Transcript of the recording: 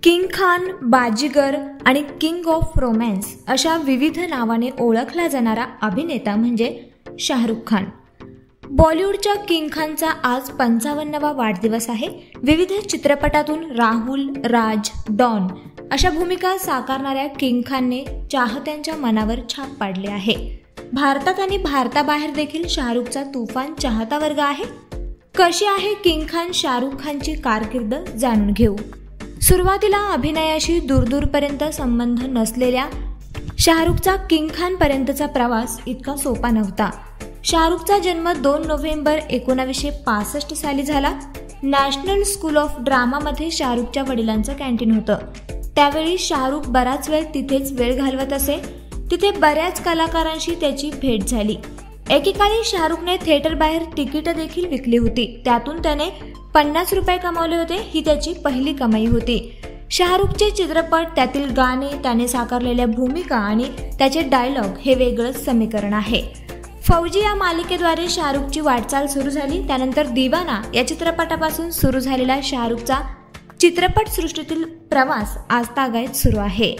King Khan, बाजीगर आणि king of romance अशा विविध नावाने ओळखला जाणारा अभिनेता म्हणजे शाहरुख खान. बॉलिवूडच्या किंग खानचा आज 55वा वाढदिवस आहे. विविध चित्रपटातून राहुल, राज, डॉन अशा भूमिका साकारणाऱ्या किंग खानने चाहत्यांच्या मनावर छाप पाडली आहे. भारतात आणि भारताबाहेर देखील शाहरुखचा तुफान चाहता वर्ग आहे. कशी आहे किंग खान शाहरुख खानची कारकीर्द जाणून घेऊ. सुरुवातीला अभिनयाशी दूरदूरपर्यंत संबंध नसलेल्या शाहरुखचा किंग खान पर्यंतचा प्रवास इतका सोपा नव्हता. शाहरुखचा जन्म 2 नोव्हेंबर 1965 साली झाला. नॅशनल स्कूल ऑफ ड्रामामध्ये शाहरुखच्या वडिलांचं कॅन्टीन होतं. त्यावेळी शाहरुख बराच वेळ तिथेच वेळ घालवत असे. तिथे बऱ्याच कलाकारांशी त्याची भेट झाली. एकेकाळी शाहरुखने थिएटर बाहेर तिकीट देखील विकली होती. त्यातून त्याने 50 रुपये कमावले होते. ही त्याची पहिली कमाई होती. शाहरुखचे चित्रपट, त्यातील गाणे, त्याने साकारलेल्या भूमिका आणि त्याचे डायलॉग हे वेगळंच समीकरण आहे. फौजी या मालिकेद्वारे शाहरुखची वाटचाल सुरू झाली. त्यानंतर दिवाना या चित्रपटापासून सुरू झालेला शाहरुखचा चित्रपटसृष्टीतील प्रवास आजतागायत सुरू आहे.